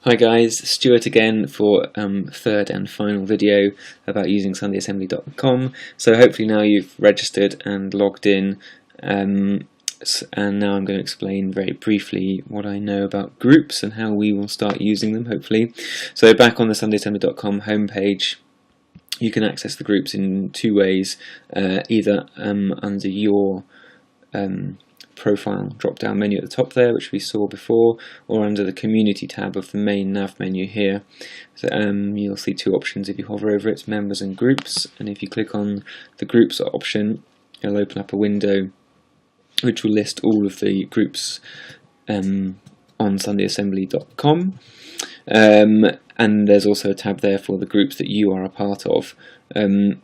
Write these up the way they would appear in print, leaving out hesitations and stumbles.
Hi guys, Stuart again for third and final video about using sundayassembly.com. So hopefully now you've registered and logged in, and now I'm going to explain very briefly what I know about groups and how we will start using them hopefully. So back on the sundayassembly.com homepage, you can access the groups in two ways, either under your profile drop-down menu at the top there, which we saw before, or under the community tab of the main nav menu here. So you'll see two options if you hover over it, members and groups, and if you click on the groups option, it'll open up a window which will list all of the groups on sundayassembly.com, and there's also a tab there for the groups that you are a part of. The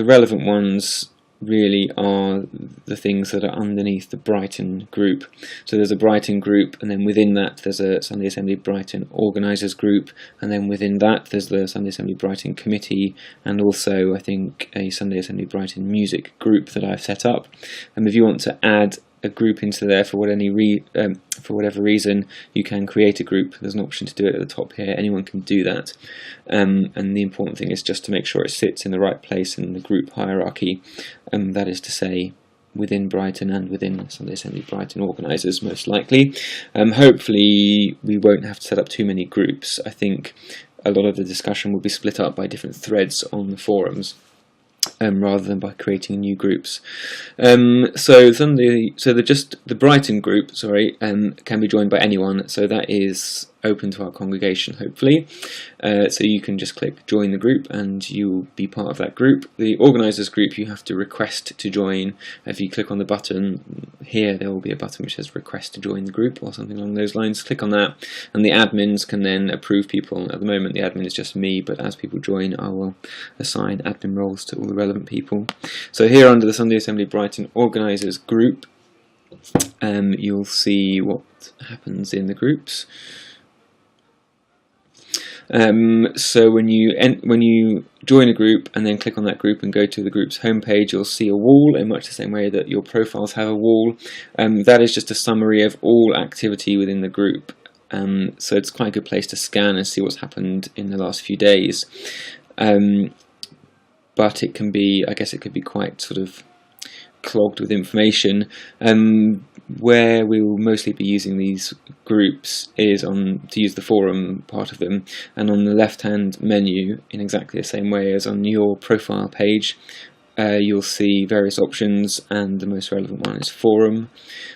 relevant ones really are the things that are underneath the Brighton group. So there's a Brighton group, and then within that there's a Sunday Assembly Brighton organisers group, and then within that there's the Sunday Assembly Brighton committee, and also I think a Sunday Assembly Brighton music group that I've set up. And if you want to add a group into there for whatever reason, you can create a group. There's an option to do it at the top here. Anyone can do that, and the important thing is just to make sure it sits in the right place in the group hierarchy, that is to say within Brighton and within Sunday Assembly Brighton organisers most likely. Hopefully we won't have to set up too many groups. I think a lot of the discussion will be split up by different threads on the forums, rather than by creating new groups. So the Brighton group, can be joined by anyone. So that is open to our congregation, hopefully. So you can just click join the group and you'll be part of that group. The organisers group you have to request to join. If you click on the button here, there will be a button which says request to join the group or something along those lines. Click on that and the admins can then approve people. At the moment the admin is just me, but as people join I will assign admin roles to all the relevant people. So here under the Sunday Assembly Brighton organisers group, you'll see what happens in the groups. So when you join a group and then click on that group and go to the group's homepage, you'll see a wall in much the same way that your profiles have a wall. That is just a summary of all activity within the group. So it's quite a good place to scan and see what's happened in the last few days. But it can be, I guess it could be quite sort of clogged with information. Where we will mostly be using these groups is to use the forum part of them, and on the left hand menu, in exactly the same way as on your profile page, you'll see various options, and the most relevant one is forum.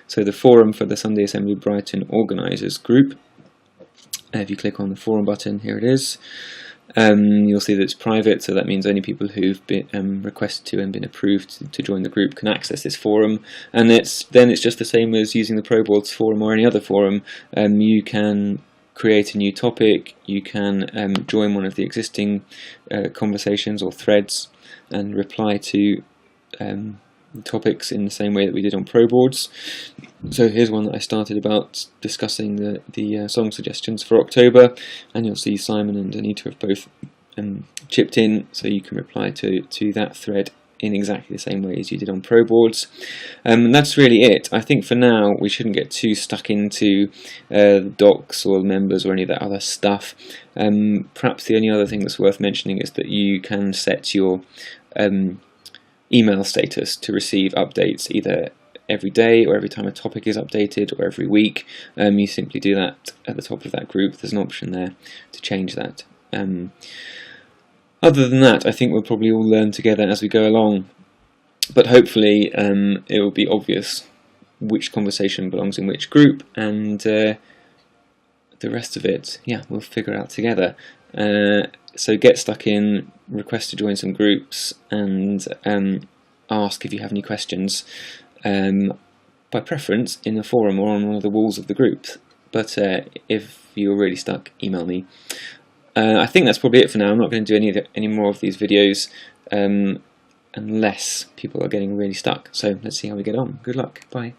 So the forum for the Sunday Assembly Brighton organisers group, if you click on the forum button, here it is. You'll see that it's private, so that means only people who've been requested to and been approved to join the group can access this forum. And it's just the same as using the ProBoards forum or any other forum. You can create a new topic, you can join one of the existing conversations or threads and reply to topics in the same way that we did on ProBoards. So here's one that I started about discussing the song suggestions for October, and you'll see Simon and Anita have both chipped in, so you can reply to that thread in exactly the same way as you did on ProBoards. And that's really it. I think for now we shouldn't get too stuck into docs or members or any of that other stuff. Perhaps the only other thing that's worth mentioning is that you can set your email status to receive updates either every day or every time a topic is updated or every week. You simply do that at the top of that group. There's an option there to change that. Other than that, I think we'll probably all learn together as we go along, but hopefully it will be obvious which conversation belongs in which group, and the rest of it, yeah, we'll figure out together. So get stuck in, request to join some groups, and ask if you have any questions, by preference in the forum or on one of the walls of the group. But if you're really stuck, email me. I think that's probably it for now. I'm not going to do any more of these videos unless people are getting really stuck. So let's see how we get on. Good luck. Bye.